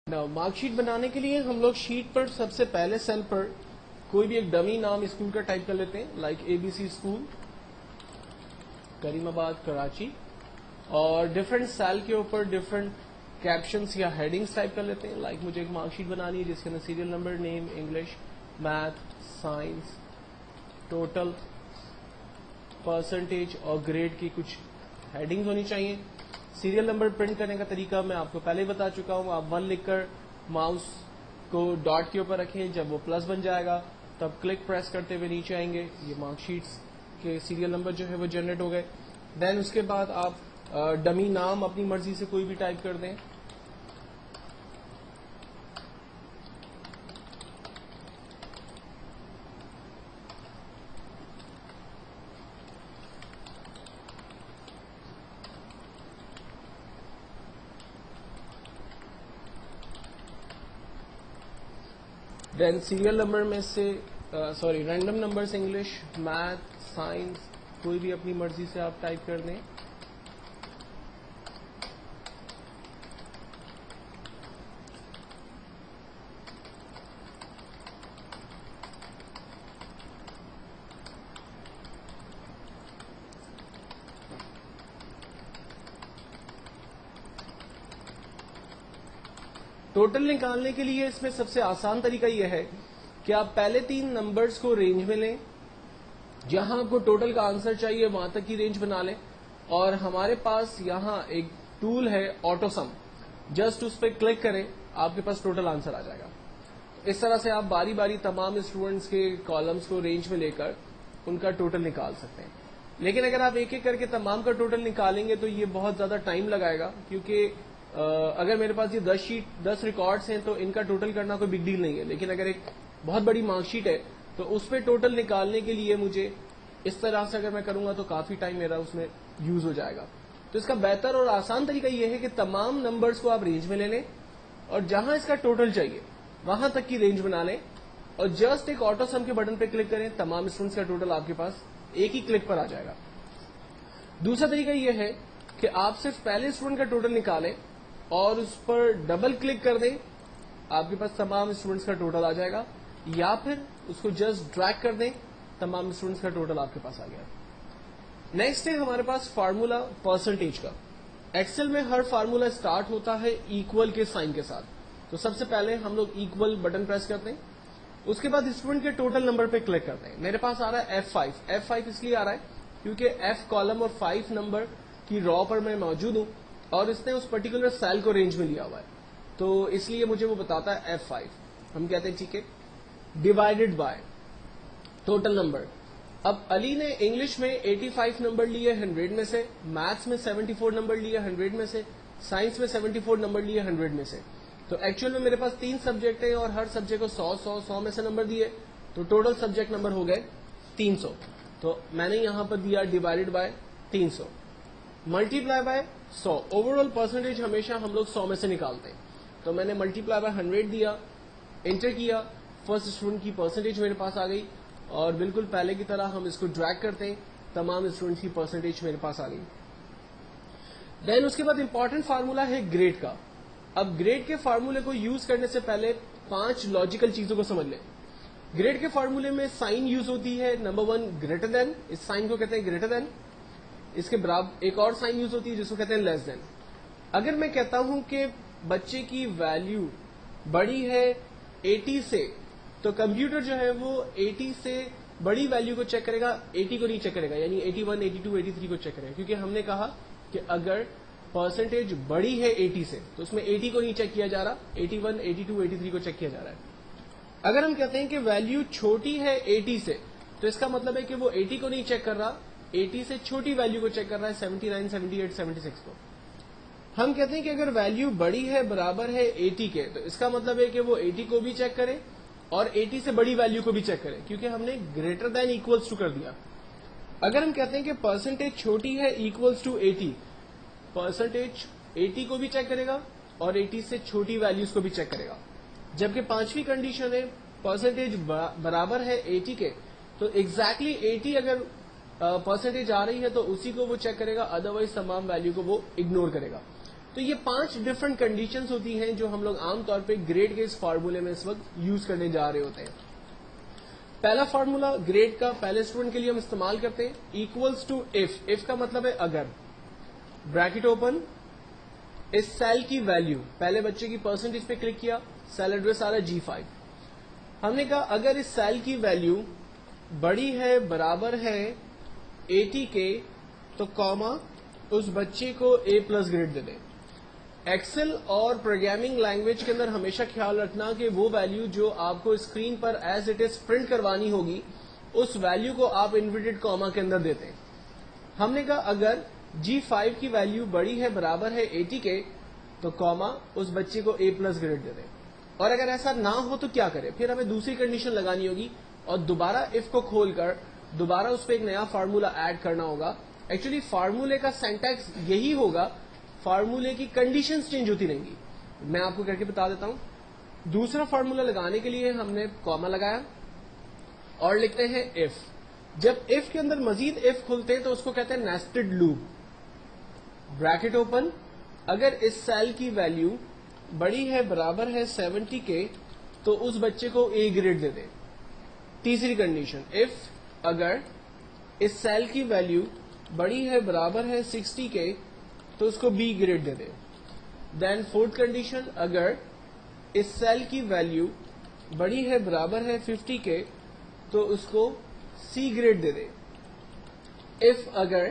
Mark sheet بنانے کے لیے ہم لوگ شیٹ پر سب سے پہلے سیل پر کوئی بھی ایک ڈمی نام اسکول کا ٹائپ کر لیتے ہیں، like A B C school Karimabad آباد کراچی، اور ڈفرینٹ سیل کے اوپر ڈفرینٹ کیپشنس یا ہیڈنگس ٹائپ کر لیتے ہیں. لائک مجھے ایک مارک شیٹ بنانی ہے جس کے اندر serial number, name, English, math, science, total, percentage اور گریڈ کی کچھ ہیڈنگز ہونی چاہیے. سیریل نمبر پرنٹ کرنے کا طریقہ میں آپ کو پہلے ہی بتا چکا ہوں. آپ 1 لکھ کر ماؤس کو ڈاٹ کے اوپر رکھیں، جب وہ پلس بن جائے گا تب کلک پریس کرتے ہوئے نیچے آئیں گے. یہ مارک شیٹس کے سیریل نمبر جو ہے وہ جنریٹ ہو گئے. دین اس کے بعد آپ ڈمی نام اپنی مرضی سے کوئی بھی ٹائپ کر دیں. دین سیریل نمبر میں سے random numbers, English, math, science, کوئی بھی اپنی مرضی سے آپ ٹائپ کر دیں. ٹوٹل نکالنے کے لیے اس میں سب سے آسان طریقہ یہ ہے کہ آپ پہلے 3 نمبرز کو رینج میں لیں، جہاں آپ کو ٹوٹل کا آنسر چاہیے وہاں تک کی رینج بنا لیں. اور ہمارے پاس یہاں ایک ٹول ہے آٹو سم، جسٹ اس پہ کلک کریں، آپ کے پاس ٹوٹل آنسر آ جائے گا. اس طرح سے آپ باری باری تمام اسٹوڈنٹس کے کالمز کو رینج میں لے کر ان کا ٹوٹل نکال سکتے ہیں. لیکن اگر آپ ایک ایک کر کے تمام کا ٹوٹل نکالیں گے تو یہ بہت زیادہ ٹائم لگائے گا، کیونکہ اگر میرے پاس یہ 10 ریکارڈز ہیں تو ان کا ٹوٹل کرنا کوئی بگ ڈیل نہیں ہے. لیکن اگر ایک بہت بڑی مارک شیٹ ہے تو اس پہ ٹوٹل نکالنے کے لیے مجھے اس طرح سے اگر میں کروں گا تو کافی ٹائم میرا اس میں یوز ہو جائے گا. تو اس کا بہتر اور آسان طریقہ یہ ہے کہ تمام نمبرز کو آپ رینج میں لے لیں اور جہاں اس کا ٹوٹل چاہیے وہاں تک کی رینج بنا لیں اور جسٹ ایک آٹو سم کے بٹن پہ کلک کریں. تمام اسٹوڈنٹس کا ٹوٹل آپ کے پاس ایک ہی کلک پر آ جائے گا. دوسرا طریقہ یہ ہے کہ آپ صرف پہلے اسٹوڈنٹ کا ٹوٹل نکالیں اور اس پر ڈبل کلک کر دیں، آپ کے پاس تمام اسٹوڈنٹس کا ٹوٹل آ جائے گا. یا پھر اس کو جسٹ ڈریگ کر دیں، تمام اسٹوڈنٹس کا ٹوٹل آپ کے پاس آ گیا. نیکسٹ ہے ہمارے پاس فارمولا پرسنٹیج کا. ایکسل میں ہر فارمولا اسٹارٹ ہوتا ہے ایکول کے سائن کے ساتھ. تو سب سے پہلے ہم لوگ ایکول بٹن پریس کرتے ہیں، اس کے بعد اسٹوڈنٹ کے ٹوٹل نمبر پہ کلک کرتے ہیں. میرے پاس آ رہا ہے F5 اس لیے آ رہا ہے کیونکہ F کالم اور 5 نمبر کی رو پر میں موجود ہوں اور اس نے اس پرٹیکولر سیل کو رینج میں لیا ہوا ہے، تو اس لیے مجھے وہ بتاتا ہے F5. ہم کہتے ہیں ٹھیک ہے، ڈیوائڈیڈ بائی ٹوٹل نمبر. اب علی نے انگلش میں 85 نمبر لیے 100 میں سے، میتھس میں 74 نمبر لیے 100 میں سے، سائنس میں 74 نمبر لیے 100 میں سے. تو ایکچوئل میں میرے پاس 3 سبجیکٹ ہیں اور ہر سبجیکٹ کو 100 میں سے نمبر دیے، تو ٹوٹل سبجیکٹ نمبر ہو گئے 300. تو میں نے یہاں پر دیا divided by 300 multi ply by 100. Over all percentage ہمیشہ ہم لوگ 100 میں سے نکالتے ہیں. تو میں نے ملٹی پلائی بائی 100 دیا، انٹر کیا، فرسٹ اسٹوڈنٹ کی پرسنٹیج میرے پاس آ گئی اور بالکل پہلے کی طرح ہم اس کو ڈریگ کرتے ہیں، تمام اسٹوڈنٹ کی پرسنٹیج میرے پاس آ گئی. دین اس کے بعد امپورٹنٹ فارمولا ہے گریڈ کا. اب گریڈ کے فارمولے کو یوز کرنے سے پہلے 5 لاجیکل چیزوں کو سمجھ لیں. گریڈ کے فارمولے میں سائن یوز ہوتی ہے. نمبر 1 گریٹر دین، اس سائن کو کہتے ہیں گریٹر دین. اس کے برابر ایک اور سائن یوز ہوتی ہے جس کو کہتے ہیں لیس دین. اگر میں کہتا ہوں کہ بچے کی ویلیو بڑی ہے 80 سے، تو کمپیوٹر جو ہے وہ 80 سے بڑی ویلیو کو چیک کرے گا، 80 کو نہیں چیک کرے گا، یعنی 81، 82، 83 کو چیک کرے گا. کیونکہ ہم نے کہا کہ اگر پرسنٹیج بڑی ہے 80 سے تو اس میں 80 کو نہیں چیک کیا جا رہا، 81، 82، 83 کو چیک کیا جا رہا ہے. اگر ہم کہتے ہیں کہ ویلیو چھوٹی ہے 80 سے تو اس کا مطلب ہے کہ وہ 80 کو نہیں چیک کر رہا، 80 سے چھوٹی ویلیو کو چیک کر رہا ہے، 79، 78، 76 کو. ہم کہتے ہیں کہ اگر ویلیو بڑی ہے برابر ہے 80 کے تو اس کا مطلب ہے کہ وہ 80 کو بھی چیک کرے اور 80 سے بڑی ویلیو کو بھی چیک کرے، کیونکہ ہم نے گریٹر دین ایکولس ٹو کر دیا. اگر ہم کہتے ہیں کہ پرسنٹیج چھوٹی ہے ایکولس ٹو 80، پرسنٹیج 80 کو بھی چیک کرے گا اور 80 سے چھوٹی ویلیوز کو بھی چیک کرے گا. جبکہ 5ویں کنڈیشن ہے پرسنٹیج برابر ہے 80 کے، تو ایگزیکٹلی 80 اگر پرسنٹیج آ رہی ہے تو اسی کو وہ چیک کرے گا، ادروائز تمام ویلیو کو وہ اگنور کرے گا. تو یہ 5 ڈفرنٹ کنڈیشنز ہوتی ہیں جو ہم لوگ عام طور پہ گریڈ کے اس فارمولے میں اس وقت یوز کرنے جا رہے ہوتے ہیں. پہلا فارمولا گریڈ کا پہلے اسٹوڈنٹ کے لیے ہم استعمال کرتے ہیں ایکولس ٹو اف کا مطلب ہے اگر، بریکٹ اوپن، اس سیل کی ویلیو، پہلے بچے کی پرسنٹیج پہ کلک کیا، سیل ایڈریس آ رہا ہے G5. ہم نے کہا اگر اس سیل کی ویلیو بڑی ہے برابر ہے 80 کے تو کاما اس بچے کو A+ گریڈ دے دیں. ایکسل اور پروگرامنگ لینگویج کے اندر ہمیشہ خیال رکھنا کہ وہ ویلیو جو آپ کو screen per as it is print کروانی ہوگی اس ویلیو کو آپ انورٹڈ کاما کے اندر دیتے ہیں. ہم نے کہا اگر G5 کی ویلیو بڑی ہے برابر ہے 80 کے تو کاما اس بچے کو A+ گریڈ دے دیں. اور اگر ایسا نہ ہو تو کیا کرے؟ پھر ہمیں دوسری کنڈیشن لگانی ہوگی اور دوبارہ اف کو کھول کر دوبارہ اس پہ ایک نیا فارمولا ایڈ کرنا ہوگا. ایکچولی فارمولے کا سینٹیکس یہی ہوگا، فارمولے کی کنڈیشنز چینج ہوتی رہیں گی. میں آپ کو کر کے بتا دیتا ہوں. دوسرا فارمولا لگانے کے لیے ہم نے کاما لگایا اور لکھتے ہیں اف. جب اف کے اندر مزید اف کھلتے ہیں تو اس کو کہتے ہیں نیسٹڈ لوپ. بریکٹ اوپن، اگر اس سیل کی ویلیو بڑی ہے برابر ہے 70 کے تو اس بچے کو A گریڈ دے دیں. تیسری کنڈیشن اف اگر اس سیل کی ویلیو بڑی ہے برابر ہے 60 کے تو اس کو B گریڈ دے دیں. دین فورتھ کنڈیشن اگر اس سیل کی ویلیو بڑی ہے برابر ہے 50 کے تو اس کو C گریڈ دے دیں. اف اگر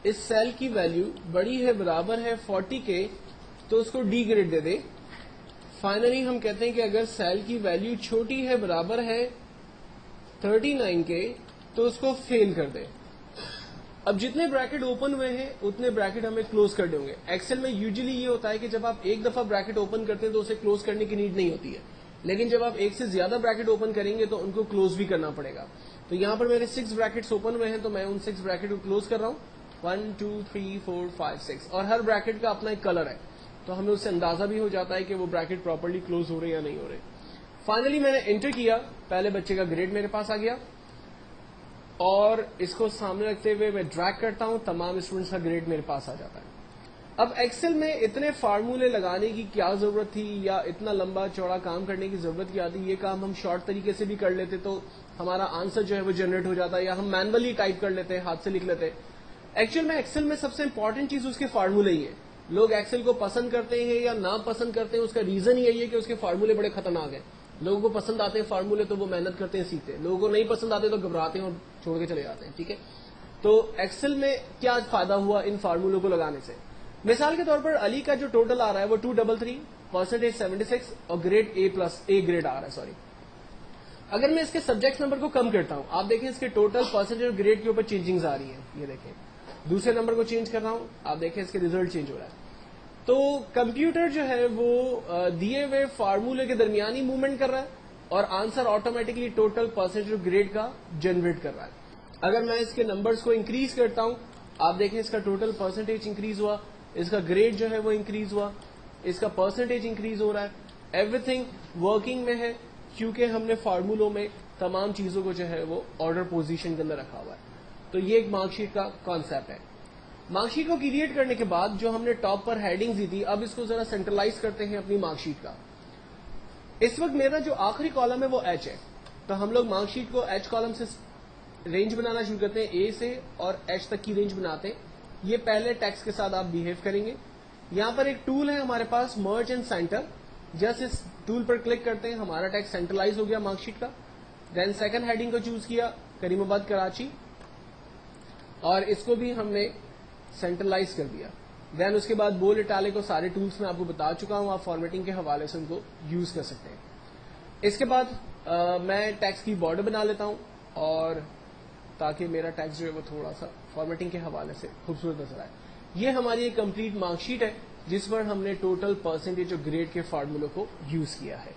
اس سیل کی ویلیو بڑی ہے برابر ہے 40 کے تو اس کو D گریڈ دے دیں. فائنلی ہم کہتے ہیں کہ اگر سیل کی ویلیو چھوٹی ہے برابر ہے 39 کے تو اس کو فیل کر دیں. اب جتنے بریکٹ اوپن ہوئے ہیں اتنے بریکٹ ہمیں کلوز کرنے ہوں گے. ایکسل میں یوزلی یہ ہوتا ہے کہ جب آپ ایک دفعہ بریکٹ اوپن کرتے ہیں تو اسے کلوز کرنے کی نیڈ نہیں ہوتی ہے، لیکن جب آپ ایک سے زیادہ بریکٹ اوپن کریں گے تو ان کو کلوز بھی کرنا پڑے گا. تو یہاں پر میرے 6 بریکٹس اوپن ہوئے ہیں تو میں ان 6 بریکٹ کو کلوز کر رہا ہوں. 1 2 3 4 5 6 اور ہر بریکٹ کا اپنا ایک کلر ہے تو ہمیں اس سے اندازہ بھی ہو جاتا ہے کہ وہ بریکٹ پراپرلی کلوز ہو رہے یا نہیں ہو رہے. فائنلی میں نے انٹر کیا، پہلے بچے کا گریڈ میرے پاس آ گیا اور اس کو سامنے رکھتے ہوئے میں ڈریگ کرتا ہوں، تمام اسٹوڈنٹس کا گریڈ میرے پاس آ جاتا ہے. اب ایکسل میں اتنے فارمولے لگانے کی کیا ضرورت تھی یا اتنا لمبا چوڑا کام کرنے کی ضرورت کیا تھی؟ یہ کام ہم شارٹ طریقے سے بھی کر لیتے تو ہمارا آنسر جو ہے وہ جنریٹ ہو جاتا ہے، یا ہم مینولی ٹائپ کر لیتے، ہاتھ سے لکھ لیتے. ایکچوئل میں ایکسل میں سب سے امپورٹنٹ چیز اس کے فارمولے ہی ہے. لوگ ایکسل کو پسند کرتے ہیں یا نا پسند کرتے ہیں، اس کا ریزن یہی ہے کہ اس کے فارمولے بڑے خطرناک ہیں. لوگوں کو پسند آتے ہیں فارمولے تو وہ محنت کرتے ہیں، سیکھتے ہیں. لوگوں کو نہیں پسند آتے تو گھبراتے ہیں اور چھوڑ کے چلے جاتے ہیں. ٹھیک ہے، تو ایکسل میں کیا فائدہ ہوا ان فارمولوں کو لگانے سے؟ مثال کے طور پر علی کا جو ٹوٹل آ رہا ہے وہ 233، پرسنٹیج 76 اور گریڈ A+ گریڈ آ رہا ہے. سوری، اگر میں اس کے سبجیکٹ نمبر کو کم کرتا ہوں، آپ دیکھیں اس کے ٹوٹل پرسنٹیج اور گریڈ کے اوپر چینجنگز آ رہی ہیں. یہ دیکھیں دوسرے نمبر کو چینج کر رہا ہوں، آپ دیکھیں اس کے ریزلٹ چینج ہو رہا ہے. تو کمپیوٹر جو ہے وہ دیے ہوئے فارمولے کے درمیان ہی موومنٹ کر رہا ہے اور آنسر آٹومیٹکلی ٹوٹل پرسنٹیج اور گریڈ کا جنریٹ کر رہا ہے. اگر میں اس کے نمبرز کو انکریز کرتا ہوں، آپ دیکھیں اس کا ٹوٹل پرسنٹیج انکریز ہوا، اس کا گریڈ جو ہے وہ انکریز ہوا، اس کا پرسنٹیج انکریز ہو رہا ہے. ایوری تھنگ ورکنگ میں ہے کیونکہ ہم نے فارمولوں میں تمام چیزوں کو جو ہے وہ آرڈر پوزیشن کے اندر رکھا ہوا ہے. تو یہ ایک مارک شیٹ کا کانسیپٹ ہے. مارک شیٹ کو کریٹ کرنے کے بعد جو ہم نے ٹاپ پر ہیڈنگز دی تھی، اب اس کو ذرا سینٹرلائز کرتے ہیں اپنی مارک شیٹ کا. اس وقت میرا جو آخری کالم ہے وہ ایچ ہے، تو ہم لوگ مارک شیٹ کو ایچ کالم سے رینج بنانا شروع کرتے ہیں، اے سے اور ایچ تک کی رینج بناتے ہیں. یہ پہلے ٹیکسٹ کے ساتھ آپ بہیو کریں گے. یہاں پر ایک ٹول ہے ہمارے پاس، مرج اینڈ سینٹر. جسٹ اس ٹول پر کلک کرتے ہیں، ہمارا ٹیکسٹ سینٹرلائز ہو گیا مارک شیٹ کا. دین سیکنڈ ہیڈنگ کو چوز کیا، کریم آباد کراچی، اور اس کو بھی ہم نے سینٹرلائز کر دیا. دین اس کے بعد بولڈ اٹیلک کو سارے ٹولس میں آپ کو بتا چکا ہوں، آپ فارمیٹنگ کے حوالے سے ان کو یوز کر سکتے ہیں. اس کے بعد میں ٹیکسٹ کی بارڈر بنا لیتا ہوں اور تاکہ میرا ٹیکسٹ جو ہے وہ تھوڑا سا فارمیٹنگ کے حوالے سے خوبصورت نظر آئے. یہ ہماری ایک کمپلیٹ مارک شیٹ ہے جس پر ہم نے ٹوٹل پرسنٹیج اور گریڈ کے فارمولوں کو یوز کیا ہے.